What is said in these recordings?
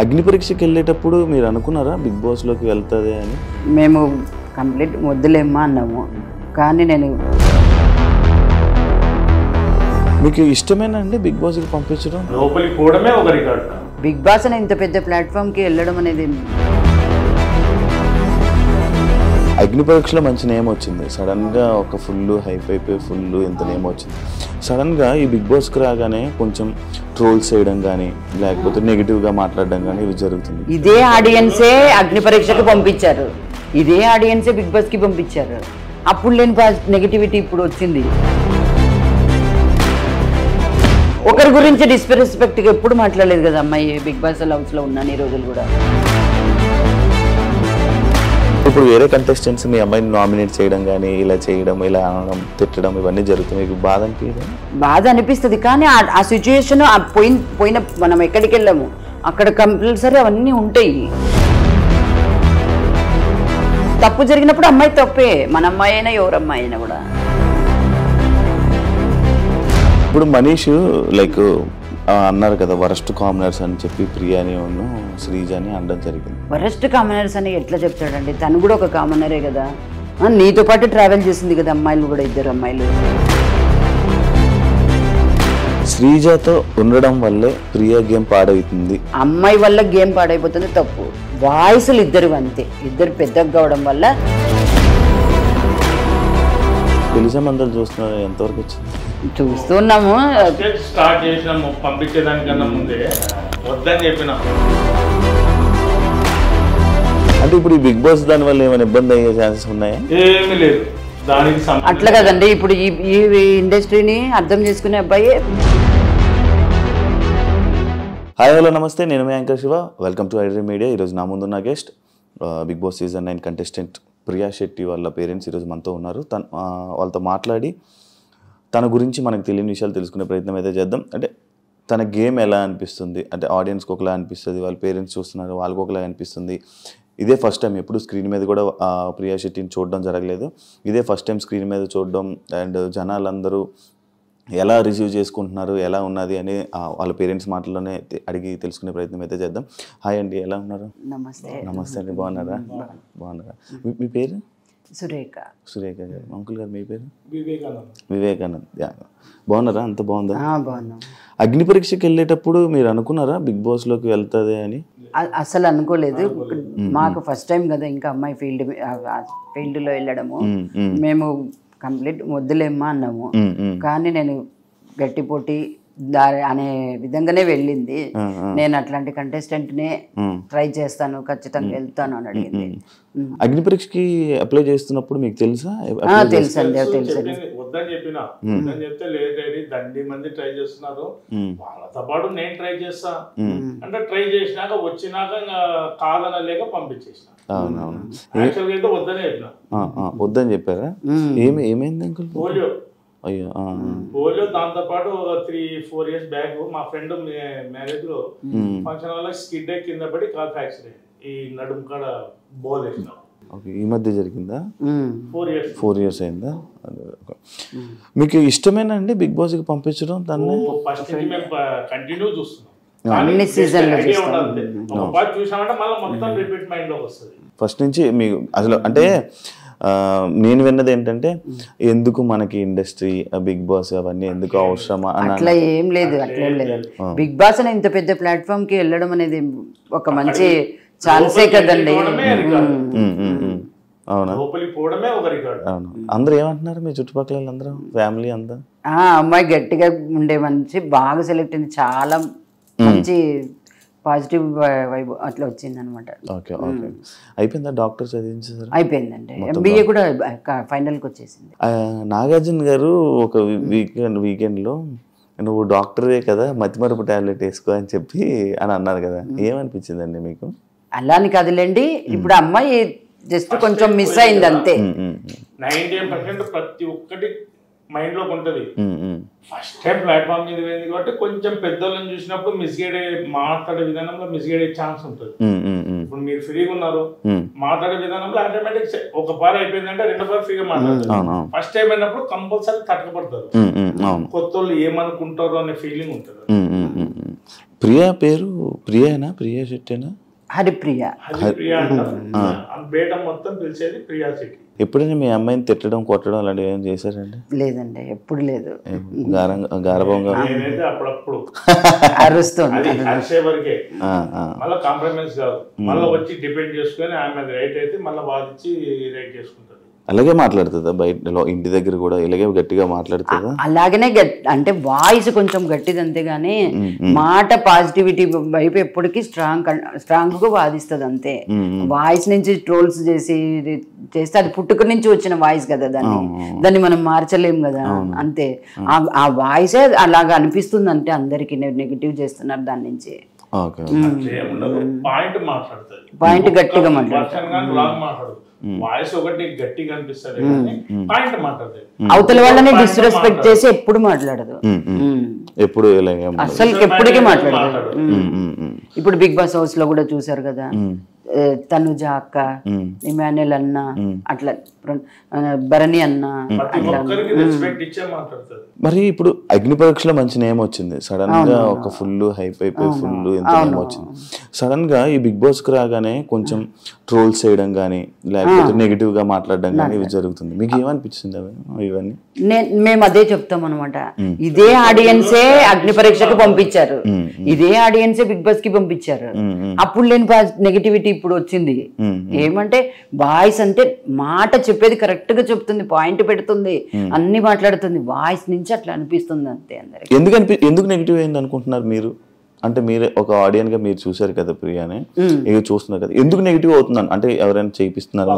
అగ్ని పరీక్షకి వెళ్ళేటప్పుడు మీరు అనుకున్నారా బిగ్ బాస్లోకి వెళ్తుంది అని? మేము కంప్లీట్ వద్దులేమ్మా అన్నాము, కానీ నేను మీకు ఇష్టమేనా అండి బిగ్ బాస్కి పంపించడం? లోపలికి పోవడమే ఒక రికార్డ్. బిగ్ బాస్ అనే ఇంత పెద్ద ప్లాట్ఫామ్కి వెళ్ళడం అనేది అగ్ని పరీక్షలో మంచి నేమ్ వచ్చింది, సడన్గా ఒక ఫుల్ హైప్ అయిపోయి ఫుల్ ఇంత నేమ్ వచ్చింది. సడన్గా ఈ బిగ్ బాస్కి రాగానే కొంచెం ట్రోల్స్ చేయడం కానీ లేకపోతే నెగిటివ్గా మాట్లాడడం కానీ ఇవి జరుగుతుంది. ఇదే ఆడియన్సే అగ్ని పరీక్షకు పంపించారు, ఇదే ఆడియన్సే బిగ్ బాస్కి పంపించారు. అప్పుడు లేని నెగిటివిటీ ఇప్పుడు వచ్చింది. ఒకరి గురించి డిస్రెస్పెక్ట్గా ఎప్పుడు మాట్లాడలేదు కదా అమ్మాయి. బిగ్ బాస్ హౌస్లో ఉన్నాను ఈ రోజులు కూడా. ఇప్పుడు వేరే కంటెస్టెంట్స్ మీ అమ్మాయిని నామినేట్ చేయడం కానీ ఇలా చేయడం, ఇలా అనడం, తిట్టడం ఇవన్నీ జరుగుతుంది. మీకు బాధ అనిపించదు? బాధ అనిపిస్తుంది, కానీ ఆ సిచ్యుయేషన్ పోయిన మనం ఎక్కడికి వెళ్ళాము అక్కడ కంపల్సరీ అవన్నీ ఉంటాయి. తప్పు జరిగినప్పుడు అమ్మాయి తప్పే, మన అమ్మాయి అయినా ఎవరు అమ్మాయి అయినా కూడా. ఇప్పుడు మనీష్ లైక్ అన్నారు కదా వరస్ట్ కామనర్స్ అని చెప్పి ప్రియాని శ్రీజాని అనడం జరిగింది. వరస్ట్ కామనర్స్ అని ఎట్లా చెప్తాడండి? తను కూడా ఒక కామనరే కదా, నీతో పాటు ట్రావెల్ చేసింది కదా అమ్మాయిలు కూడా, ఇద్దరు అమ్మాయిలు. శ్రీజాతో ఉండడం వల్లే ప్రియా గేమ్ పాడవుతుంది. అమ్మాయి వల్ల గేమ్ పాడైపోతుంది తప్పు. వాయిస్లు ఇద్దరు అంతే, ఇద్దరు పెద్దగా కావడం వల్ల. తెలిసే మందలు చూస్తున్నారు, ఎంతవరకు వచ్చింది? చూస్తున్నాము. స్టార్ట్ చేసినాము పంపించేదానికన్నా ముందే వద్దని చెప్పినా. అంటే ఇప్పుడు ఈ బిగ్ బాస్ దాని వల్ల ఏమైనా ఇబ్బంది అయ్యే ఛాన్సెస్ ఉన్నాయా? ఏమీ లేదు దానికి. అట్లా కదండి, ఇప్పుడు ఈ ఇండస్ట్రీని అర్థం చేసుకునే అబ్బాయి. హాయ్ హలో నమస్తే, నేను మీ anchor Shiva. Welcome to iDream media. ఈరోజు నా ముందున్న guest Big Boss season 9 contestant Priya Shetty వాళ్ళ పేరెంట్స్ ఈరోజు మనతో ఉన్నారు. వాళ్ళతో మాట్లాడి తన గురించి మనకు తెలియని విషయాలు తెలుసుకునే ప్రయత్నం అయితే చేద్దాం. అంటే తన గేమ్ ఎలా అనిపిస్తుంది, అంటే ఆడియన్స్కి ఒకలా అనిపిస్తుంది, వాళ్ళ పేరెంట్స్ చూస్తున్నారు వాళ్ళకి ఒకలా అనిపిస్తుంది. ఇదే ఫస్ట్ టైం, ఎప్పుడు స్క్రీన్ మీద కూడా ప్రియా శెట్టిని చూడడం జరగలేదు. ఇదే ఫస్ట్ టైం స్క్రీన్ మీద చూడడం. అండ్ జనాలందరూ ఎలా రిసీవ్ చేసుకుంటున్నారు, ఎలా ఉన్నది అని వాళ్ళ పేరెంట్స్ మాటల్లోనే అడిగి తెలుసుకునే ప్రయత్నం అయితే చేద్దాం. హాయ్ అండి, ఎలా ఉన్నారు? నమస్తే. నమస్తే అండి, బాగున్నారా? బాగున్నారా? మీ పేరు? సురేఖ. సురేఖ గారు. అంకుల్ గారు మీ పేరు? వివేకానంద్. వివేకానంద్. బాగున్నారా? అంత బాగుందా? బాగున్నాం. అగ్ని పరీక్షకి వెళ్ళేటప్పుడు మీరు అనుకున్నారా బిగ్ బాస్లోకి వెళ్తుంది అని? అసలు అనుకోలేదు. మాకు ఫస్ట్ టైం కదా ఇంకా అమ్మాయి ఫీల్డ్లో వెళ్ళడము. మేము కంప్లీట్ వద్దులేమ్మా అన్నాము, కానీ నేను గట్టి పోటీ అనే విధంగానే వెళ్ళింది. నేను అట్లాంటి కంటెస్టెంట్నే ట్రై చేస్తాను, ఖచ్చితంగా వెళ్తాను అని అడిగింది. అగ్ని పరీక్షకి అప్లై చేస్తున్నప్పుడు మీకు తెలుసా? తెలుసండి, తెలుసు. వద్దని చెప్పినా, వద్దని చెప్తే లేదు దండి మంది ట్రై చేస్తున్నారు, వాళ్ళతో పాటు నేను ట్రై చేస్తా అంటే ట్రై చేసినాక వచ్చినాక కాదనలేక పంపించేసిన. అవునవును, వద్దనే చెప్పిన. వద్దని చెప్పారా? ఏమైంది అంకుల్? పోలియో. అయ్యో. పోలియో. దాంతో పాటు 3-4 years బ్యాక్ మా ఫ్రెండ్ మ్యారేజ్ లో ఫంక్షన్ వల్ల స్కిడ్ కింద పడి కాల్ ఫ్రాక్చర్ అయింది. ఈ నడుము కాడ బోల్ వేసిన. ఈ మధ్య జరిగిందా? 4 years అయిందా? మీకు ఇష్టమేనా అండి బిగ్ బాస్ కి పంపించడం? దాన్ని ఫస్ట్ నుంచి మేము కంటిన్యూ చూస్తున్నాం. అన్ని సీజన్లు చూసామంటే మళ్ళీ మొత్తం రిపీట్ మైండ్ లోకి వస్తుంది. ఫస్ట్ నుంచి మీకు అసలు అంటే నేను విన్నది ఏంటంటే ఎందుకు మనకి ఇండస్ట్రీ, బిగ్ బాస్ అవన్నీ ఎందుకు అవసరమా? అట్లా ఏం లేదు, అట్లేం లేదు. బిగ్ బాస్ అనే ఇంత పెద్ద ప్లాట్ఫామ్ కి వెళ్ళడం అనేది ఒక మంచి ఛాన్సే కదండి. అవునా? పోవడమే ఒక రికార్డ్. అవును. అందరూ ఏమంటున్నారు మీ చుట్టుపక్కల అందరూ, ఫ్యామిలీ అంతా? అమ్మాయి గట్టిగా ఉండే మంచి బాగా సెలెక్ట్ అయింది, చాలా మంచి పాజిటివ్ వైబ్ అట్లా వచ్చింది అనమాట. Okay okay. అయిపోయిందా? డాక్టర్ చదివించారు? అయిపోయిందండి. MBA కూడా ఫైనల్కి వచ్చేసింది. నాగార్జున గారు ఒక వీకెండ్లో నువ్వు డాక్టరే కదా, మతిమరుపు టాబ్లెట్ వేసుకో అని చెప్పి అని అన్నారు కదా, ఏమనిపించిందండి మీకు? అలా అని కాదులేండి, ఇప్పుడు అమ్మాయి జస్ట్ కొంచెం మిస్ అయింది అంతే. 90% ప్రతి ఒక్కటి మైండ్ లోకి ఉంటది. ఫస్ట్ టైం ప్లాట్ఫామ్ మీద పోయింది కాబట్టి కొంచెం పెద్దోళ్ళని చూసినప్పుడు మిస్గైడ్ మాట్లాడే విధానంలో మిస్గైడ్ అయ్యే ఛాన్స్ ఉంటుంది. ఇప్పుడు మీరు ఫ్రీగా ఉన్నారు, మాట్లాడే విధానంలో ఆటోమేటిక్ ఒక పార అయిపోయిందంటే రెండో పార ఫ్రీగా మాట్లాడతారు. ఫస్ట్ టైం అయినప్పుడు కంపల్సరీ తట్టకపడతారు. కొత్త వాళ్ళు ఏమనుకుంటారు అనే ఫీలింగ్ ఉంటుంది. ప్రియా పేరు ప్రియానా? ప్రియా శెట్టేనా? హరిప్రియ. హరిప్రియ అంటారు. బేట మొత్తం పిలిచేది ప్రియా శెట్టి. ఎప్పుడైనా మీ అమ్మాయిని తిట్టడం కొట్టడం అలాంటివి ఏమైనా చేశారండి? లేదండి, ఎప్పుడు లేదు. గారభంగా నేనైతే అప్పుడప్పుడు అరుస్తుంది. అరిసే వరకే, మళ్ళీ కాంప్రమైజ్ కాదు. మళ్ళీ వచ్చి డిపెండ్ చేసుకొని ఆమె రైట్ అయితే మళ్ళీ వాదించి రైట్ చేసుకుంటది. అలాగే మాట్లాడుతుందా బయట ఇంటి దగ్గర కూడా ఇలాగే గట్టిగా మాట్లాడుతుందా? అలాగనే అంటే వాయిస్ కొంచెం గట్టిది అంతేగాని మాట పాజిటివిటీ వైపు ఎప్పటికీ స్ట్రాంగ్ గా వాదిస్తుంది అంతే. వాయిస్ నుంచి ట్రోల్స్ చేస్తే అది పుట్టుక నుంచి వచ్చిన వాయిస్ కదా, దాన్ని మనం మార్చలేం కదా, అంతే. ఆ వాయిసే అలాగా అనిపిస్తుంది అంటే అందరికి నెగిటివ్ చేస్తున్నారు దాని నుంచి. పాయింట్ గట్టిగా మాట్లాడదు. వాయిస్ ఒకటి గట్టిగా అనిపిస్తుంది, పాయింట్ మాట్లాడదు. అవతల వాళ్ళని డిస్రెస్పెక్ట్ చేసి ఎప్పుడు మాట్లాడదు, ఎప్పుడు అసలు ఎప్పటికీ మాట్లాడదు. ఇప్పుడు బిగ్ బాస్ హౌస్ లో కూడా చూసారు కదా, తనుజ అక్క, ఇమాన్యుల్ అన్న, అట్లా భరణి అన్న, మరి ఇప్పుడు అగ్ని పరీక్షలో మంచి నేమ్ వచ్చింది. సడన్ గా ఒక ఫుల్ హైప్ అయిపోయి ఫుల్ ఎంత నేమ్ వచ్చింది. సడన్ గా ఈ బిగ్ బాస్ కు రాగానే కొంచెం ట్రోల్స్ చేయడం గానీ లేకపోతే నెగిటివ్ గా మాట్లాడడం గానీ ఇవి జరుగుతుంది. మీకు ఏమనిపించింది ఇవన్నీ? మేము అదే చెప్తాం అనమాట. ఇదే ఆడియన్సే అగ్ని పరీక్షకు పంపించారు, ఇదే ఆడియన్సే బిగ్ బాస్ కి పంపించారు. అప్పుడు లేని నెగిటివిటీ ఇప్పుడు వచ్చింది. ఏమంటే వాయిస్ అంటే మాట చెప్పేది కరెక్ట్ గా చెప్తుంది, పాయింట్ పెడుతుంది, అన్ని మాట్లాడుతుంది. వాయిస్ నుంచి అట్లా అనిపిస్తుంది అంతే అందరికి. ఎందుకు నెగిటివ్ అయింది అనుకుంటున్నారు మీరు? అంటే మీరే ఒక ఆడియన్స్ గా మీరు చూసారు కదా ప్రియాని, ఇక చూస్తున్నారు కదా, ఎందుకు నెగిటివ్ అవుతుందని? అంటే ఎవరైనా చేయిస్తున్నారు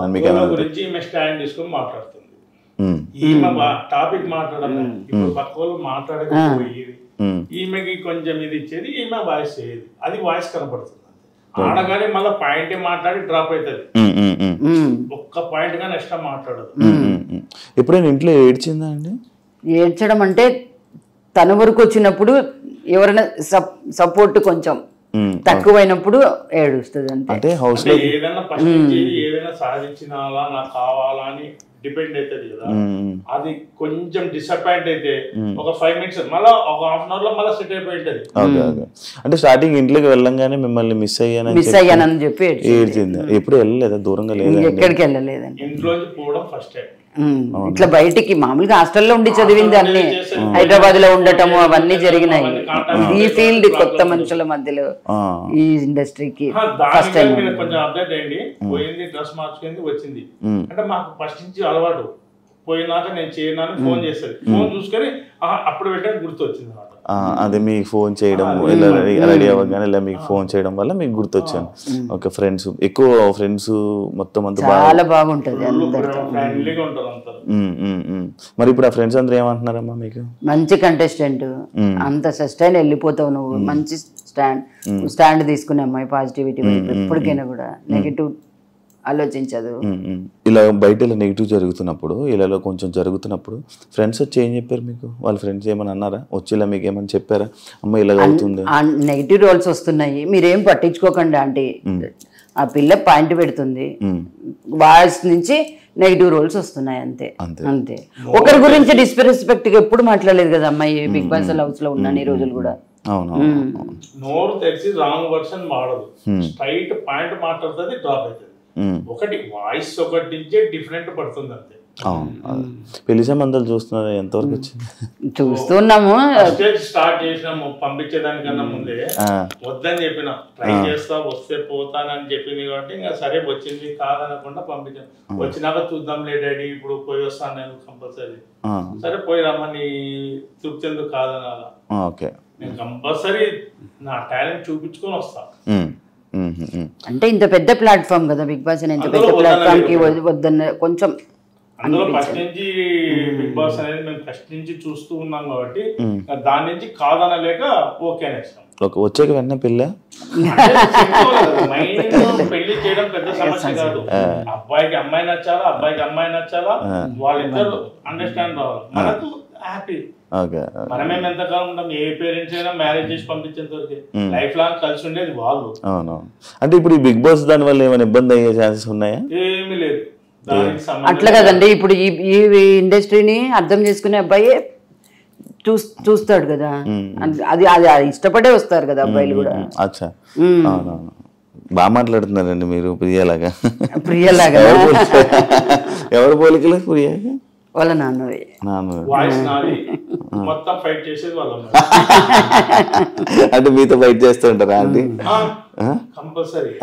టాపిక్ మాట్లాడాలి, ఇప్పుడు పక్క వాళ్ళు మాట్లాడకపోయేది, ఈమెకి కొంచెం ఇది ఇచ్చేది, ఈమె వాయిస్ చేయదు, అది వాయిస్ కనపడుతుంది. ఆడగానే మళ్ళీ పాయింట్ మాట్లాడి డ్రాప్ అవుతుంది, ఒక్క పాయింట్ గా నెక్స్ట్ మాట్లాడదు. ఎప్పుడైనా ఇంట్లో ఏడ్చిందా అండి? ఏడ్చడం అంటే తన వరకు వచ్చినప్పుడు ఎవరైనా సపోర్ట్ కొంచెం తక్కువైనప్పుడు ఏడుస్తుంది అంతే. అంటే హౌస్ లో ఏదైనా ఫస్ట్ ఏదైనా సాధించినాలా నాకు కావాలా అని డిపెండ్ అవుతుంది కదా, అది కొంచెం డిసప్పాయింట్ అయితే ఒక 5 minutes మళ్ళీ ఒక హాఫ్ అన్ అవర్ లో మళ్ళీ సెట్ అయిపోయి ఉంటది. అంటే స్టార్టింగ్ ఇంట్లోకి వెళ్ళంగానే మిమ్మల్ని మిస్ అయ్యానని చెప్పి ఏడ్చింది. ఎప్పుడు వెళ్ళలేదా? దూరంగా లేదు, ఎక్కడికి వెళ్ళలేదండి. ఇంట్లోంచి పోవడం ఫస్ట్ టైం. ఇట్లా బయటికి మామూలుగా హాస్టల్లో ఉండి చదివింది అన్ని, హైదరాబాద్ లో ఉండటము అవన్నీ జరిగినాయి. ఈ ఫీల్డ్ కొత్త మనుషుల మధ్యలో ఈ ఇండస్ట్రీకి ఫస్ట్ టైం కొంచెం అప్డేట్ అయ్యింది. పోయింది, డ్రెస్ మార్చుకుంది, వచ్చింది. అంటే మాకు ఫస్ట్ నుంచి అలవాటు, పోయినాక నేను చేయనాను ఫోన్ చేస్తుంది, ఫోన్ చూసుకొని అప్పుడు పెట్టాను గుర్తు వచ్చింది. అదే మీకు ఫోన్ చేయడం, ఇలా రెడీ అవ్వగానే ఇలా మీకు ఫోన్ చేయడం వల్ల మీకు గుర్తొచ్చాను. ఓకే, ఫ్రెండ్స్ ఎక్కువ ఫ్రెండ్స్ మొత్తం అంతా చాలా బాగుంటది. మరి ఇప్పుడు ఆ ఫ్రెండ్స్ అందరూ ఏమంటున్నారమ్మా మీకు? మంచి కంటెస్టెంట్, అంత సస్టైన్ వెళ్ళిపోతావు నువ్వు, మంచి స్టాండ్ తీసుకునే అమ్మాయి, పాజిటివిటీ ఎప్పటికైనా కూడా నెగిటివ్ ఆలోచించదు. ఇలా బయట ఇలా నెగిటివ్ జరుగుతున్నప్పుడు, ఇలా కొంచెం జరుగుతున్నప్పుడు ఫ్రెండ్స్ వచ్చి ఏం చెప్పారు మీకు? వాళ్ళ ఫ్రెండ్స్ ఏమని అన్నారా? వచ్చి ఇలా మీకు ఏమని చెప్పారా? అమ్మ ఇలా అవుతుంది, నెగిటివ్ రోల్స్ వస్తున్నాయి, మీరేం పట్టించుకోకండి ఆంటీ, ఆ పిల్ల పాయింట్ పెడుతుంది, వాయిస్ నుంచి నెగిటివ్ రోల్స్ వస్తున్నాయి అంతే అంతే. ఒకరి గురించి డిస్రెస్పెక్ట్ ఎప్పుడు మాట్లాడలేదు కదా అమ్మాయి బిగ్ బాస్ హౌస్ లో ఉన్నాను ఈ రోజులు కూడా. నోరు తెరిచి రాంగ్ వర్షన్ వాడదు, స్ట్రైట్ పాయింట్ మాట్లాడుతుంది, డ్రాప్ అవుతుంది. ఒకటి వాయిస్ ఒకటి నుంచే డిఫరెంట్ పడుతుంది అంతే. పెళ్లి సంబంధాలు చూస్తున్నారా? ఎంతవరకు వచ్చింది? చూస్తున్నాము, స్టార్ట్ చేసినాము. పంపించేదానికన్నా ముందే వద్దని చెప్పిన, ట్రై చేస్తా, వస్తే పోతానని చెప్పింది కాబట్టి ఇంకా సరే వచ్చింది కాదనకుండా పంపించాను. వచ్చినాక చూద్దాం లే డాడీ, ఇప్పుడు పోయి వస్తాను నేను కంపల్సరీ. సరే పోయి రమ్మని, తృప్తి ఎందుకు కాదనాలా, నేను కంపల్సరీ నా టాలెంట్ చూపించుకొని వస్తా. అంటే ఇంత పెద్ద ప్లాట్ఫామ్ కదా బిగ్ బాస్, ఇంత పెద్ద ప్లాట్ఫామ్ కి వద్దన్న కొంచెం. అందులో ఫస్ట్ నుంచి బిగ్ బాస్ అనేది మేము ఫస్ట్ నుంచి చూస్తూ ఉన్నాం కాబట్టి దాని నుంచి కాదనలేక ఓకే అనేసాం. వచ్చాక వెంటనే పెళ్ళి పెళ్లి చేయడం పెద్ద సమస్య కాదు. అబ్బాయికి అమ్మాయి నచ్చాలా, అబ్బాయికి అమ్మాయి నచ్చాలా, వాళ్ళిద్దరు అండర్స్టాండ్ రావాలి, మనకు హ్యాపీ. మనమేం ఎంతకాలం ఉంటాం, ఏ పేరెంట్స్ అయినా మ్యారేజ్ చేసి పంపించేంత వరకు లైఫ్ లాంగ్ కలిసి ఉండేది వాళ్ళు. అంటే ఇప్పుడు ఈ బిగ్ బాస్ దాని వల్ల ఏమైనా ఇబ్బంది అయ్యే ఛాన్సెస్ ఉన్నాయా? ఏమీ లేదు. అట్లా కదండి, ఇప్పుడు ఈ ఇండస్ట్రీని అర్థం చేసుకునే అబ్బాయి చూస్తాడు కదా, అది అది ఇష్టపడే వస్తారు కదా అబ్బాయిలు కూడా. అచ్చా, అవునవును. బాగా మాట్లాడుతున్నారండి మీరు ప్రియలాగా. ప్రియలాగా ఎవరు పోలికలు ప్రియాగా? వాళ్ళ నాన్నవి. వాయిస్ నాది, మొత్తం ఫైట్ చేసేది వాళ్ళ అంటే మీతో ఫైట్ చేస్తూ ఉంటారా ఆంటీ? కంపల్సరీ.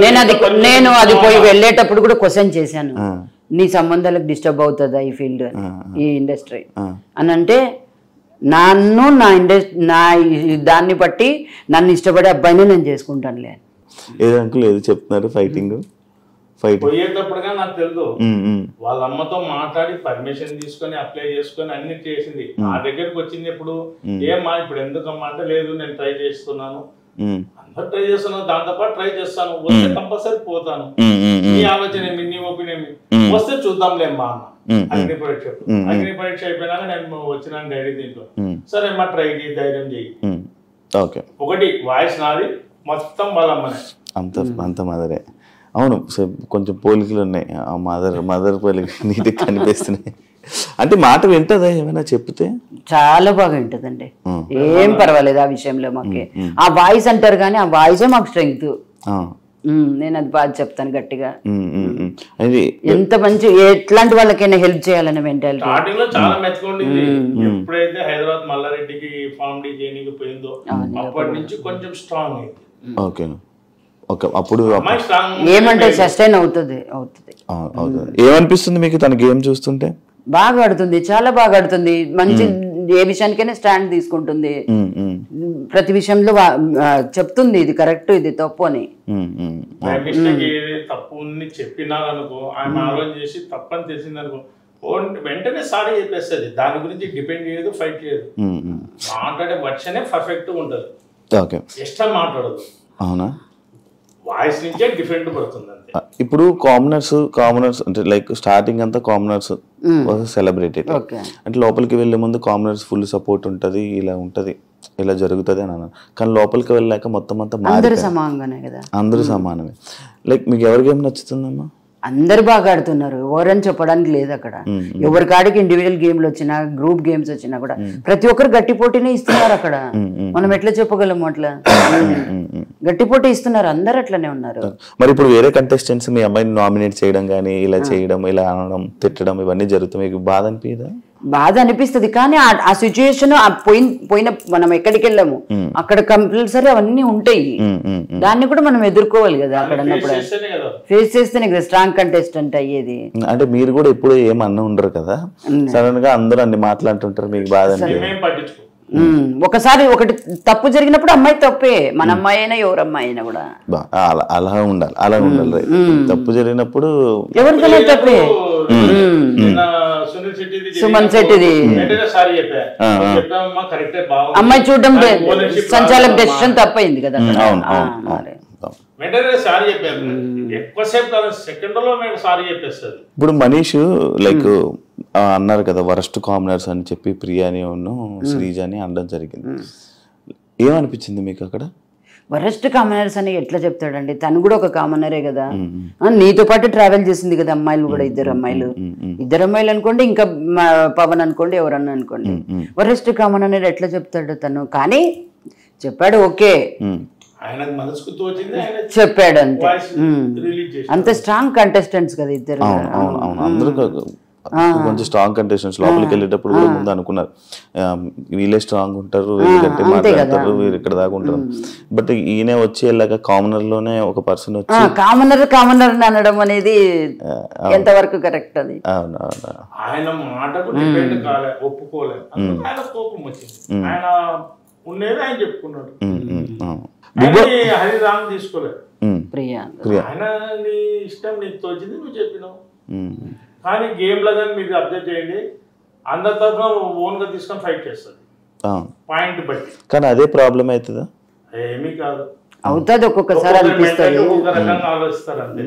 నేను అది పోయి వెళ్ళేటప్పుడు కూడా క్వశ్చన్ చేశాను, నీ సంబంధాలకు డిస్టర్బ్ అవుతుందా ఈ ఫీల్డ్, ఈ ఇండస్ట్రీ అని అంటే, నన్ను నా దాన్ని బట్టి నన్ను ఇష్టపడే అబ్బాయిని నేను చేసుకుంటానులే. ఏదో అంకుల్ ఏదో చెప్తున్నారు, ఫైటింగ్ పోయేటప్పుడుగా నాకు తెలుసు, వాళ్ళ అమ్మతో మాట్లాడి పర్మిషన్ తీసుకొని అప్లై చేసుకొని అన్ని చేసింది. నా దగ్గరకు వచ్చింది ఎప్పుడు, ఏమ్మా ఇప్పుడు ఎందుకమ్మా అంటే, లేదు నేను ట్రై చేస్తున్నాను, అందరు ట్రై చేస్తున్నాను, దాంతో పాటు ట్రై చేస్తాను, వస్తే కంపల్సరీ పోతాను, నీ ఆలోచన ఏమి, నీ ఒపీనియన్ ఏమి, వస్తే చూద్దాంలేమ్మా అన్న. అగ్ని పరీక్ష అయిపోయినాక నేను వచ్చినాను డైరీ దీంట్లో, సరే అమ్మా ట్రై చేయి, ధైర్యం చేయి. ఒకటి వాయిస్ నాది, మొత్తం వాళ్ళ అమ్మనే, అంత మదరే. అవును, కొంచెం పోలికలు ఉన్నాయి, మదర్ పోలికలు నీటికి కనిపిస్తున్నాయి. అంటే మాట వింటదా ఏమైనా చెప్తే? చాలా బాగా వింటదండి, ఏం పర్వాలేదు ఆ విషయంలో. మాకే ఆ వాయిస్ అంటారు కానీ ఆ వాయిసే మాకు స్ట్రెంగ్త్. నేను అది బాగా చెప్తాను గట్టిగా. ఎంత మంచి ఎట్లాంటి వాళ్ళకైనా హెల్ప్ చేయాలనే మెంటాలిటీ. స్టార్టింగ్ లో చాలా మెచ్చుకోండింది, ఎప్పుడైతే హైదరాబాద్ మల్లారెడ్డికి ఫార్మ్ డి చేయడానికి పోయిందో అప్పటి నుంచి కొంచెం స్ట్రాంగ్ అయింది. ఓకే, అప్పుడు ఏమంటే సస్టైన్ అవుతుంది. ఏమనిపిస్తుంది మీకు తన గేమ్ చూస్తుంటే? బాగా ఆడుతుంది, చాలా బాగా ఆడుతుంది. మంచి ఏ విషయానికైనా స్టాండ్ తీసుకుంటుంది, ప్రతి విషయంలో చెప్తుంది ఇది కరెక్ట్ ఇది తప్పు అని. తప్పు చెప్పినా అనుకో, ఆయన ఆలోచన చేసి తప్పని తెలిసింది అనుకో, వెంటనే సారీ చెప్పేస్తుంది. దాని గురించి డిపెండ్ చేయదు, ఫైట్ చేయదు. మాట్లాడే వర్షనే పర్ఫెక్ట్ ఉంటుంది, ఎక్స్ట్రా మాట్లాడదు. అవునా? వాయిస్ నుంచే డిఫరెంట్ పడుతుంది అంతే. ఇప్పుడు కామనర్స్ అంటే లైక్ స్టార్టింగ్ అంతా కామనర్స్ సెలబ్రేటెడ్, అంటే లోపలికి వెళ్లే ముందు కామనర్స్ ఫుల్ సపోర్ట్ ఉంటది, ఇలా ఉంటది, ఇలా జరుగుతుంది అని అన్నారు. కానీ లోపలికి వెళ్ళాక మొత్తం అంతా అందరూ సమానంగానే కదా, అందరూ సమానమే. లైక్ మీకు ఎవరికి ఏం నచ్చుతుందమ్మా? అందరు బాగా ఆడుతున్నారు, ఎవరని చెప్పడానికి లేదు అక్కడ. ఎవరి కాడికి ఇండివిజువల్ గేమ్లు వచ్చినా, గ్రూప్ గేమ్స్ వచ్చినా కూడా ప్రతి ఒక్కరు గట్టి పోటీనే ఇస్తున్నారు అక్కడ. మనం ఎట్లా చెప్పగలము అట్లా? గట్టి పోటీ ఇస్తున్నారు, అందరు అట్లనే ఉన్నారు. మరి ఇప్పుడు వేరే కంటెస్టెంట్స్ మీ అమ్మాయిని నామినేట్ చేయడం కానీ, ఇలా చేయడం, ఇలా అనడం, తిట్టడం, ఇవన్నీ జరుగుతాయి, మీకు బాధ అనిపించదా? బాధ అనిపిస్తుంది, కానీ ఆ సిచ్యుయేషన్ పోయిన మనం ఎక్కడికి వెళ్ళాము అక్కడ కంపల్సరీ అవన్నీ ఉంటాయి, దాన్ని కూడా మనం ఎదుర్కోవాలి కదా. అక్కడ ఫేస్ చేస్తేనే కదా స్ట్రాంగ్ కంటెస్టెంట్ అయ్యేది. అంటే మీరు కూడా ఎప్పుడు ఏమన్నా ఉండరు కదా, సడన్ గా అందరూ అన్ని మాట్లాడుతుంటారు, మీకు బాధ పట్టించుకో. ఒకసారి ఒకటి తప్పు జరిగినప్పుడు అమ్మాయి తప్పే, మన అమ్మాయి అయినా ఎవరు అమ్మాయి అయినా కూడా అలా ఉండాలి. తప్పు జరిగినప్పుడు ఎవరికైనా తప్పే. సుమన్ శెట్టిది అమ్మాయి చూడడం సంచాలక డెసిషన్ తప్పైంది కదా. వెంటనే సారీ చెప్పాను, ఎక్కువసేపు సెకండ్లో మేము సారీ చెప్పేస్తుంది. ఇప్పుడు మనీష్ లైక్ అన్నారు కదా వరస్ట్ కామనర్స్ అని చెప్పి ప్రియాని శ్రీజ అని అనడం జరిగింది, ఏమనిపించింది మీకు అక్కడ? వరస్ట్ కామనర్స్ అని ఎట్లా చెప్తాడండి, తను కూడా ఒక కామనరే కదా, నీతో పాటు ట్రావెల్ చేసింది కదా అమ్మాయిలు కూడా, ఇద్దరు అమ్మాయిలు అనుకోండి, ఇంకా పవన్ అనుకోండి, ఎవరన్నా అనుకోండి. వరస్ట్ కామన్ అనేది ఎట్లా చెప్తాడు తను? కానీ చెప్పాడు, ఓకే చెప్పాడు అంతే. అంత స్ట్రాంగ్ కంటెస్టెంట్స్ కదా ఇద్దరు, కొంచెం స్ట్రాంగ్ కంటెస్టెంట్స్. లోపలికి వెళ్ళేటప్పుడు కూడా ముందు అనుకున్నారు వీళ్ళే స్ట్రాంగ్ ఉంటారు, వీళ్ళు గట్టి మాట్లాడతారు, వీరు ఇక్కడ దాకా ఉంటారు. బట్ ఈయన వచ్చి వెళ్ళాక కామనర్ లోనే ఒక పర్సన్ వచ్చి కామనర్ అనడం అనేది ఎంతవరకు కరెక్ట్? అది ఆయన మాటకు డిపెండ్ కాలే, ఒప్పుకోలేదు, ఆయన కోపం వచ్చింది. ఆయన ఉండేది ఆయన చెప్పుకున్నాడు, హరిరామ్ తీసుకోలేదు. ఆయన నీ ఇష్టం, నీకు తోచింది నువ్వు చెప్పినావు. కానీ గేమ్ లో కానీ మీరు అబ్జర్వ్ చేయండి, అందరి తరఫున ఓన్ గా తీసుకొని ఫైట్ చేస్తుంది పాయింట్ బట్టి. కానీ అదే ప్రాబ్లం అవుతుందా? ఏమీ కాదు, అవుతుంది ఒక్కొక్కసారి అనిపిస్తుంది, ఒక్కొక్క రకంగా ఆలోచిస్తారు అంతే.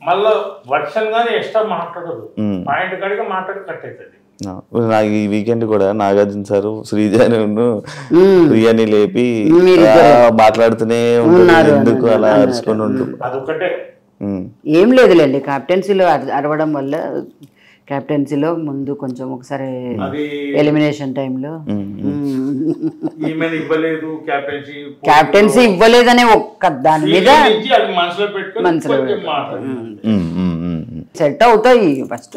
మళ్ళా వర్షన్ గానీ ఎక్స్ట్రా మాట్లాడదు, పాయింట్ కాడిగా మాట్లాడి కట్ అవుతుంది. నాకు ఈ వీకెండ్ కూడా నాగార్జున సార్ శ్రీజాని ప్రియాని లేపి మాట్లాడుతూనే ఉంటారు, ఎందుకు అలా అరుచుకొని ఉంటుంది. అదొకటే, ఏం లేదులేండి. కెప్టెన్సీలో అరవడం వల్ల కెప్టెన్సీలో ముందు కొంచెం ఒకసారి అది ఎలిమినేషన్ టైంలో ఈమెను ఇవ్వలేదు క్యాప్టెన్సీ ఇవ్వలేదనే ఒక్క దాని మీద అది మనసులో పెట్టుకొని సెట్ అవుతాయి ఫస్ట్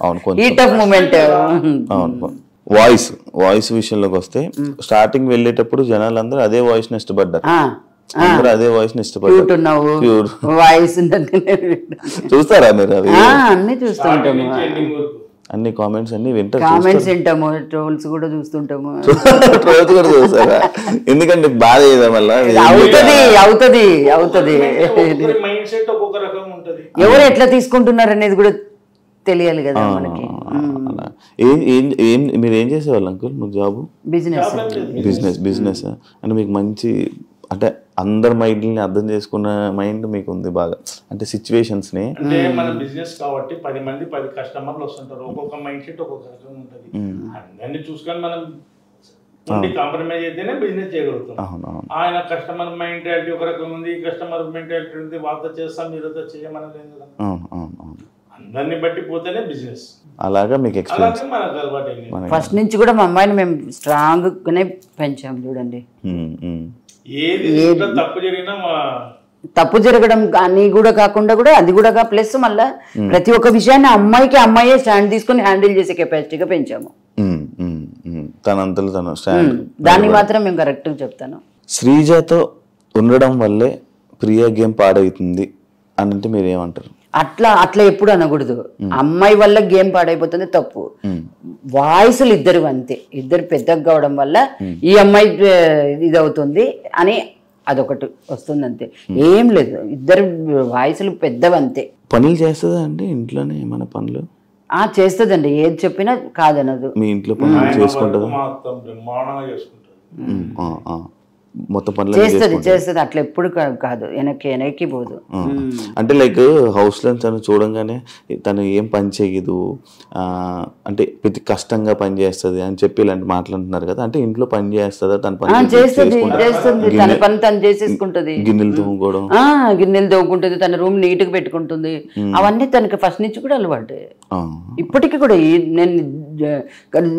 అవును ఈ టఫ్ మూమెంట్. అవును వాయిస్ విషయంలోకి వస్తే స్టార్టింగ్ వెళ్ళేటప్పుడు జనాలందరూ అదే వాయిస్ ని ఇష్టపడ్డారు, అందరూ అదే వాయిస్ ని ఇష్టపడ్డారు. వాయిస్ చూస్తారా మీరు అవి? అన్ని చూస్తుంటాము, అన్ని కామెంట్స్ అన్ని వింటారు, కామెంట్స్ వింటాము, ట్రోల్స్ కూడా చూస్తుంటాము. ట్రోల్స్ కూడా చూస్తారా? ఎందుకంటే బాధ ఏదా మళ్ళీ అవుతుంది ఎవరు ఎట్లా తీసుకుంటున్నారు అనేది కూడా తెలియాలి కదా మనకి. మీరు ఏం చేసేవాళ్ళు అంకుల్? నువ్వు జాబ్? బిజినెస్ అంటే మీకు మంచి, అంటే అందరి మైండ్ని అర్థం చేసుకున్న మైండ్ మీకు ఉంది బాగా, అంటే సిచ్యువేషన్స్ ని. అంటే మన బిజినెస్ కాబట్టి 10 మంది 10 కస్టమర్లు వస్తుంటారు, ఒక్కొక్క మైండ్ సెట్ ఒక్కొక్క రకం ఉంటుంది. అందరినీ చూసుకొని మనం కాంప్రమైజ్ అయితేనే బిజినెస్ చేయగలుగుతాం. ఆయన కస్టమర్ మెంటాలిటీ ఒక రకం ఉంది, కస్టమర్ మెంటాలిటీ ఉంది, వాళ్ళతో చేస్తాం మీరుతో చేయమని లేదు కదా. అందరిని బట్టి పోతేనే బిజినెస్. అలాగా మీకు ఎక్స్పీరియన్స్ మనకు అలవాటు. ఫస్ట్ నుంచి కూడా మా అమ్మాయిని మేము స్ట్రాంగ్ గానే పెంచాం చూడండి. తప్పు జరగడం కానీ కూడా కాకుండా కూడా అది కూడా ప్లస్ మళ్ళా ప్రతి ఒక్క విషయాన్ని అమ్మాయే స్టాండ్ తీసుకొని హ్యాండిల్ చేసే కెపాసిటీగా పెంచాము. దాన్ని మాత్రం మేము కరెక్ట్ గా చెప్తాను. శ్రీజతో ఉండడం వల్లే ప్రియా గేమ్ పాడవుతుంది అని అంటే మీరు ఏమంటారు? అట్లా ఎప్పుడు అనకూడదు. అమ్మాయి వల్ల గేమ్ పాడైపోతుంది తప్పు. వాయిస్లు ఇద్దరు అంతే, ఇద్దరు పెద్దగా కావడం వల్ల ఈ అమ్మాయి ఇది అవుతుంది అని అదొకటి వస్తుంది అంతే, ఏం లేదు. ఇద్దరు వాయిస్లు పెద్దవంతే. పనులు చేస్తుందా అండి ఇంట్లోనే? ఏమైనా పనులు చేస్తుందండి, ఏది చెప్పినా కాదనదు. మీ ఇంట్లో పనులు చేసుకుంటుందా? మొత్తం పనులు చేస్తుంది, అట్లా ఎప్పుడు కాదు, వెనక్కి పోదు. అంటే లైక్ హౌస్ లో తను చూడంగానే తను ఏం పని చేయదు, అంటే ప్రతి కష్టంగా పని చేస్తుంది అని చెప్పి ఇలాంటి మాట్లాడుతున్నారు కదా, అంటే ఇంట్లో పని చేస్తుందా? తన పని చేస్తుంది, తన పని తను చేసేసుకుంటది. గిన్నెలు తోముకోవడం, గిన్నెలు తోముకుంటుంది, తన రూమ్ నీట్ గా పెట్టుకుంటుంది. అవన్నీ తనకి ఫస్ట్ నుంచి కూడా అలవాటు, ఇప్పటికి కూడా. నేను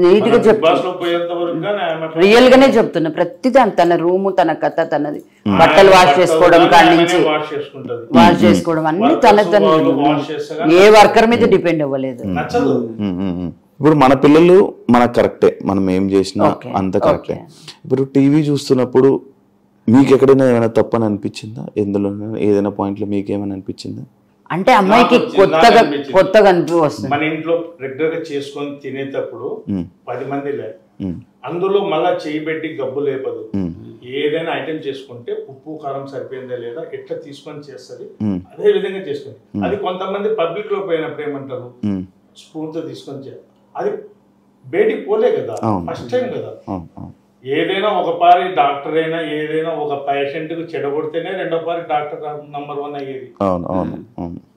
నీట్ గా చెప్తాను, రియల్ గానే చెప్తున్నా. ప్రతిదాని తన రూమ్, తన కథ, తనది బట్టలు వాష్ చేసుకోవడం కాడి నుంచి వాష్ చేసుకోవడం అన్ని తన ఏ వర్కర్ మీద డిపెండ్ అవ్వలేదు. ఇప్పుడు మన పిల్లలు మనకు కరెక్టే, మనం ఏం చేసినా అంత కరెక్టే. ఇప్పుడు టీవీ చూస్తున్నప్పుడు మీకు ఎక్కడైనా ఏమైనా తప్పని అనిపించిందా? ఎందులో ఏదైనా పాయింట్ లో మీకు ఏమైనా అనిపించిందా? అంటే అమ్మాయికి కొత్తగా వస్తుంది. మన ఇంట్లో రెగ్యులర్ గా చేసుకొని తినేటప్పుడు 10 మంది లేదు, అందులో మళ్ళా చేయి పెట్టి గబ్బు లేపదు. ఏదైనా ఐటెం చేసుకుంటే ఉప్పు కారం సరిపోయిందా లేదా ఎట్లా తీసుకొని చేస్తుంది, అదే విధంగా చేసుకుంది. అది కొంతమంది పబ్లిక్ లో పోయినప్పుడు ఏమంటారు, స్పూన్ తో తీసుకొని చేయాలి, అది బయటికి పోలే కదా, ఫస్ట్ టైం కదా. ఏదైనా ఒక పారి డాక్టర్ అయినా ఏదైనా ఒక పేషెంట్ కు చెడగొడితేనే రెండో పారి డాక్టర్ నంబర్ 1 అయ్యేది.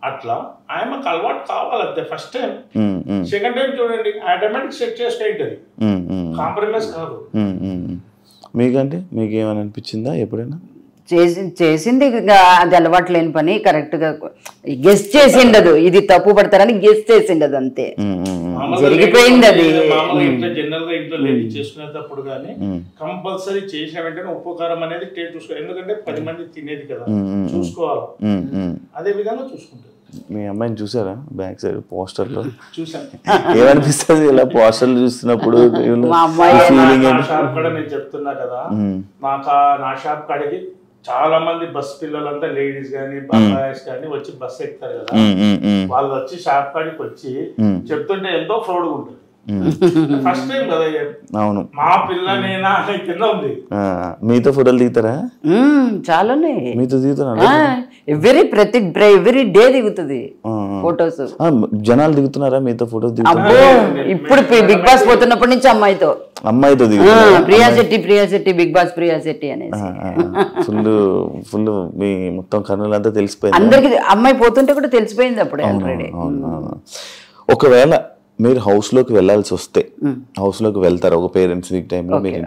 అట్లా ఆయనకు అలవాటు కావాలంతే. ఫస్ట్ టైం, సెకండ్ టైం చూడండి ఆటోమేటిక్ సెట్ చేసుకుంటుంది, కాంప్రమైజ్ కాదు. మీకంటే మీకు ఏమైనా అనిపించిందా ఎప్పుడైనా? చేసింది అది అలవాటు లేని పని, కరెక్ట్ గా గెస్ చేసిండదు, ఇది తప్పు పడతారని గెస్ చేసిండదు అంతే, జరిగిపోయింది అది. జనరల్ గా ఇంట్లో లేడీ చేసుకునేటప్పుడు కానీ కంపల్సరీ చేసిన వెంటనే ఉప్పు కారం అనేది టేస్ట్ చూసుకోవాలి, ఎందుకంటే 10 మంది తినేది కదా, చూసుకోవాలి. అదే విధంగా చూసుకుంటారు. మీ అమ్మాయిని చూసారా బ్యాక్ సైడ్ పోస్టర్ లో? చూసాను. ఏమనిపిస్తుంది ఇలా పోస్టర్లు చూస్తున్నప్పుడు? షాప్ కూడా నేను చెప్తున్నా కదా, నా షాప్ కాడికి చాలా మంది బస్ పిల్లలంతా లేడీస్ గానీ బాయ్స్ కానీ వచ్చి బస్ ఎక్కుతారు కదా, వాళ్ళు వచ్చి షాప్ కాడికి వచ్చి చెప్తుంటే ఎంతో ప్రౌడ్గా ఉంటుంది. ఫస్ట్ టైం కదా, అవును మా పిల్లనేనా కింద ఉంది. మీతో ఫోటోలు దిగుతారా? చాలానే మీతో దిగుతున్నా, ఎవ్రీ డే దిగుతుంది ఫోటోస్. జనాలు దిగుతున్నారా మీతో ఫోటోస్? ఇప్పుడు బిగ్ బాస్ పోతున్నప్పటి నుంచి అమ్మాయితో దిగుతున్నారు. ప్రియా శెట్టి బిగ్ బాస్ ప్రియా శెట్టి అనేసి ఫుల్ మీ మొత్తం కర్నూలు తెలిసిపోయింది అందరికి. అమ్మాయి పోతుంటే కూడా తెలిసిపోయింది అప్పుడే ఆల్రెడీ. ఒకవేళ మీరు హౌస్ లోకి వెళ్లాల్సి వస్తే హౌస్ లోకి వెళ్తారు ఒక పేరెంట్స్ వీక్ టైంలో, మీరు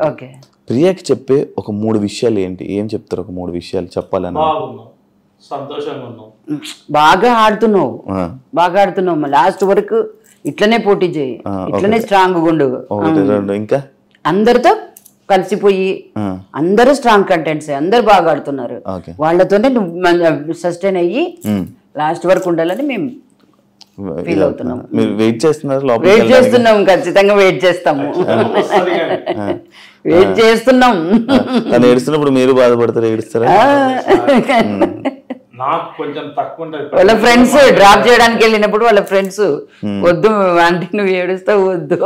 ప్రియాకి చెప్పే ఒక 3 విషయాలు ఏంటి? ఏం చెప్తారు? ఒక 3 విషయాలు చెప్పాలని. సంతోషంగా ఉన్నావు, బాగా ఆడుతున్నావు లాస్ట్ వరకు ఇట్లనే పోటీ చేయి, ఇట్లనే స్ట్రాంగ్ ఉండు, ఒకటి రెండు ఇంకా అందరితో కలిసిపోయి అందరూ స్ట్రాంగ్ కంటెంట్స్, అందరు బాగా ఆడుతున్నారు, వాళ్ళతోనే నువ్వు సస్టైన్ అయ్యి లాస్ట్ వరకు ఉండాలని మేము ఫీల్ అవుతున్నాం. మీరు వెయిట్ చేస్తున్నారు? వెయిట్ చేస్తున్నాం, ఖచ్చితంగా వెయిట్ చేస్తాము, వెయిట్ చేస్తున్నాం. తను ఏడుస్తున్నప్పుడు మీరు బాధపడతారు, ఏడుస్తారా? నాకు కొంచెం తక్కువ ఉంటుంది. వాళ్ళ ఫ్రెండ్స్ డ్రాప్ చేయడానికి వెళ్ళినప్పుడు వాళ్ళ ఫ్రెండ్స్ వద్దు అంటే నువ్వు ఏడుస్తావు వద్దు,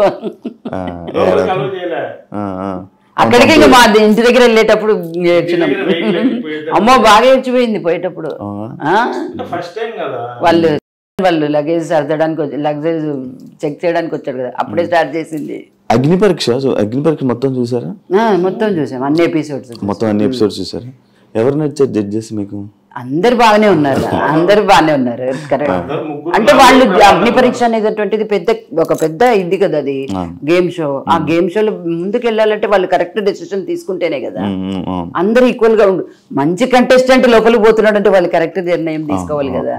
అక్కడికి ఇంకా మా ఇంటి దగ్గర వెళ్ళేటప్పుడు ఏడ్చినాం. అమ్మో బాగా ఏడ్చిపోయింది పోయేటప్పుడు. వాళ్ళు లగేజ్ సర్దడానికి లగేజ్ చెక్ చేయడానికి వచ్చాడు కదా, అప్పుడే స్టార్ట్ చేసింది. అగ్ని పరీక్ష మొత్తం చూసారా? మొత్తం చూసాం, అన్ని ఎపిసోడ్స్ మొత్తం అన్ని ఎపిసోడ్స్ చూసారా? ఎవరు నచ్చారు జడ్జెస్ మీకు? అందరు బాగానే ఉన్నారు, అందరు బాగానే ఉన్నారు. కరెక్ట్. అంటే వాళ్ళు అగ్ని పరీక్ష అనేటువంటిది ఒక పెద్ద ఇది కదా, అది గేమ్ షో. ఆ గేమ్ షోలో ముందుకు వెళ్ళాలంటే వాళ్ళు కరెక్ట్ డెసిషన్ తీసుకుంటేనే కదా. అందరు ఈక్వల్ గా ఉండు, మంచి కంటెస్టెంట్ లోపలికి పోతున్నాడు అంటే వాళ్ళు కరెక్ట్ నిర్ణయం తీసుకోవాలి కదా.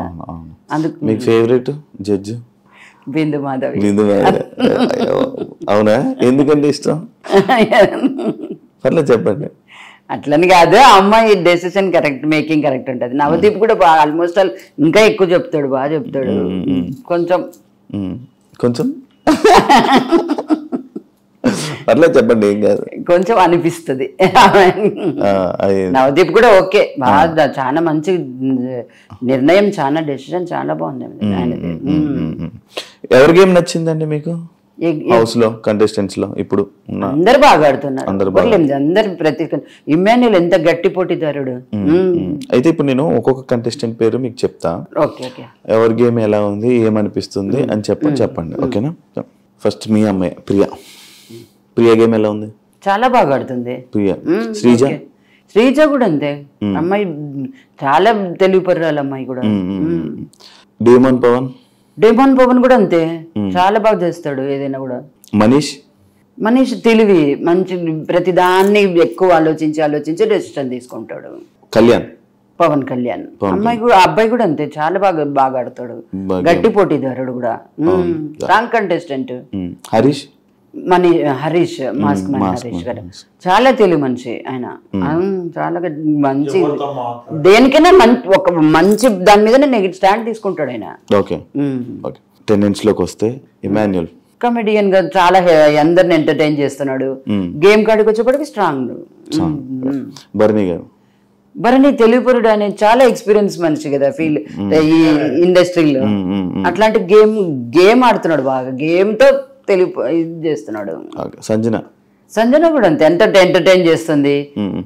అందుకు మీకు ఫేవరెట్ జడ్జ్? బిందు మాధవి. అవునా? ఎందుకంటే ఇష్టం? పర్లేదు చెప్పండి. అట్లని కాదు, అమ్మాయి డెసిషన్ కరెక్ట్, మేకింగ్ కరెక్ట్ ఉంటుంది. నవదీప్ కూడా ఆల్మోస్ట్ ఇంకా ఎక్కువ చెప్తాడు, బాగా చెప్తాడు. కొంచెం పర్లేదు చెప్పండి, ఏం కాదు. కొంచెం అనిపిస్తుంది. నవదీప్ కూడా ఓకే, బాగా చాలా మంచి నిర్ణయం, చాలా డెసిషన్ చాలా బాగుంది ఆయనది. ఎవరి గేమ్ నచ్చిందండి మీకు హౌస్ లో కంటెస్టెంట్స్ లో? ఇప్పుడు అందరు బాగా ఆడుతున్నారు, అందరు ప్రతి ఇమ్మాన్యుల్ ఎంత గట్టి పోటీదారుడు. అయితే ఇప్పుడు నేను ఒక్కొక్క కంటెస్టెంట్ పేరు మీకు చెప్తా, ఎవరి గేమ్ ఎలా ఉంది, ఏమనిపిస్తుంది అని చెప్పండి, ఓకేనా? ఫస్ట్ మీ అమ్మాయి ప్రియా గేమ్ ఎలా ఉంది? చాలా బాగా ఆడుతుంది ప్రియా. శ్రీజ కూడా అంతే, అమ్మాయి చాలా తెలివిపర్రాలు అమ్మాయి కూడా. డేమన్ పవన్ కూడా అంతే, చాలా బాగా చేస్తాడు ఏదైనా కూడా. మనీష్ తెలివి, మంచి ప్రతిదాన్ని ఎక్కువ ఆలోచించి డెసిషన్ తీసుకుంటాడు. పవన్ కళ్యాణ్ అబ్బాయి కూడా అంతే, చాలా బాగా ఆడతాడు, గట్టి పోటీదారుడు కూడా, strong contestant. Harish mask Harish గారు చాలా తెలివి మనిషి ఆయన, చాలా మంచి, దేనికైనా ఒక మంచి దాని మీద నెగిటివ్ స్టాండ్ తీసుకుంటాడు ఆయన. కమెడియన్ గా చాలా అందరిని ఎంటర్టైన్ చేస్తున్నాడు. గేమ్ కాడికి వచ్చేప్పటికి స్ట్రాంగ్. భరణి తెలివిపరుడు అనే చాలా ఎక్స్పీరియన్స్ మనిషి కదా ఫీల్ ఈ ఇండస్ట్రీలో. అట్లాంటి గేమ్ ఆడుతున్నాడు బాగా, గేమ్ తో ఇది చేస్తున్నాడు. సంజన కూడా అంతే, ఎంటర్టైన్ చేస్తుంది,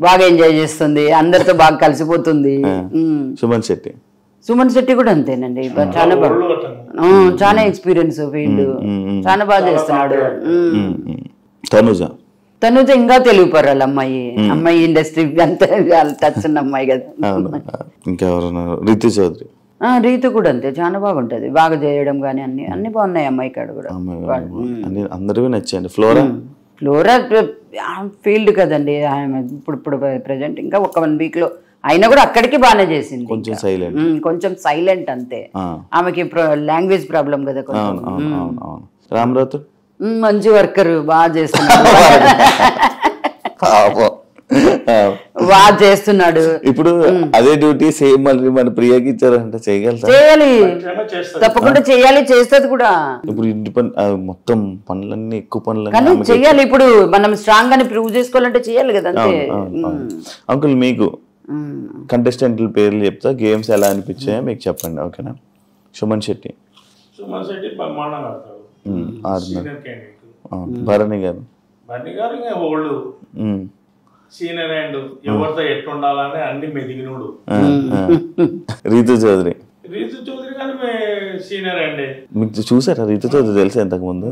బాగా ఎంజాయ్ చేస్తుంది, అందరితో బాగా కలిసిపోతుంది. సుమన్ శెట్టి కూడా అంతేనండి, చాలా బాగా, చాలా ఎక్స్పీరియన్స్ ఫీల్డ్, చాలా బాగా చేస్తున్నాడు. తనుజ ఇంకా తెలివిపర్రాలి అమ్మాయి ఇండస్ట్రీ అంతా టచ్ ఉన్న అమ్మాయి కదా. రీతు కూడా అంతే, చాలా బాగుంటది, బాగా చేయడం కానీ అన్ని బాగున్నాయి అమ్మాయి కాడ కూడా. అందరూ నచ్చాయండి. ఫ్లోరా ఫీల్డ్ కదండి ఇప్పుడు ప్రెసెంట్, ఇంకా ఒక 1 వీక్ లో అయినా కూడా అక్కడికి బాగానే చేసింది. కొంచెం సైలెంట్ అంతే, ఆమెకి లాంగ్వేజ్ ప్రాబ్లం కదా కొంచెం. రామరాజు మంచి వర్కర్, బాగా చేస్తున్నాడు, బాగా చేస్తున్నాడు. ఇప్పుడు అదే డ్యూటీ సేమ్ మళ్ళీ మన ప్రియకి ఇచ్చారంటే చేయాలి, తప్పకుండా చేయాలి, చేస్తుంది కూడా. ఇప్పుడు ఇంటి పని మొత్తం పనులన్నీ ఎక్కువ పనులు కానీ చెయ్యాలి. ఇప్పుడు మనం స్ట్రాంగ్ అని ప్రూవ్ చేసుకోవాలంటే చెయ్యాలి కదా అంతే. అంకుల్ మీకు కంటెస్టెంట్ల పేర్లు చెప్తా, గేమ్స్ ఎలా అనిపించాయో మీకు చెప్పండి, ఓకేనా? సుమన్ శెట్టి భరణి గారు సీనియర్ అండ్ ఎవరితో ఎట్లుండాలని అన్ని మెదిగినోడు. రీతు చౌదరి కానీ సీనియర్ అండి. మీకు చూసారా రీతు చౌదరి? తెలుసా ఇంతకు ముందు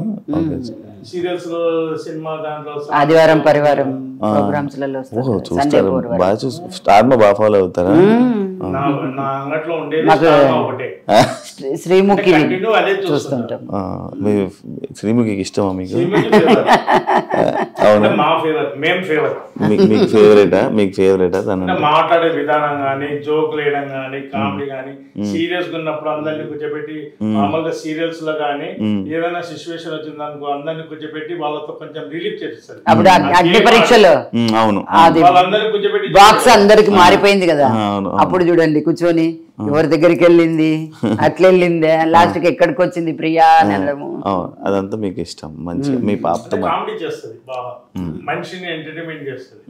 సీరియల్స్ లో, సినిమా దాంట్లో ఆదివారం పరివారం ప్రోగ్రామ్స్ లలో ఓహో వస్తారు సండే చూస్తారు బాగా స్టార్ మా బాగా ఫాలో అవుతారా? నా అంగట్లో ఉండేది స్టార్ ఒకటే, శ్రీముఖి కంటిన్యూ అదే చూస్తుంటాం. మీ శ్రీముఖికి ఇష్టమా మీకు? అవునా, మా ఫేవరెట్, మేము ఫేవరెట్. మీకు ఫేవరెటా? మీకు ఫేవరెటా తను? అంటే మాట్లాడే విధానం గానీ, జోక్ వేయడం గానీ, కామెడీ గానీ, సీరియస్ గా ఉన్నప్పుడు అందరినీ కూర్చోబెట్టి, మామూలుగా సీరియల్స్ లో గానీ ఏదైనా సిచ్యువేషన్ వచ్చింది అనుకో అందరినీ కూర్చోబెట్టి వాళ్ళతో కొంచెం రిలీఫ్ చేస్తారు. అప్పుడు అగ్ని పరీక్షలో అవును అది వాళ్ళందరినీ కూర్చోబెట్టి బాక్స్ అందరికి మారిపోయింది కదా, అప్పుడు చూడండి కూర్చొని ఎవరి దగ్గరికి వెళ్ళింది, అట్లా వెళ్ళిందే, లాస్ట్ కి ఎక్కడికి వచ్చింది ప్రియా అని అనడము. అదంతా మీకు ఇష్టం మంచిగా. మీ పాపతో కామెడీ చేస్తుంది, బాగా మనిషిని ఎంటర్టైన్మెంట్ చేస్తుంది.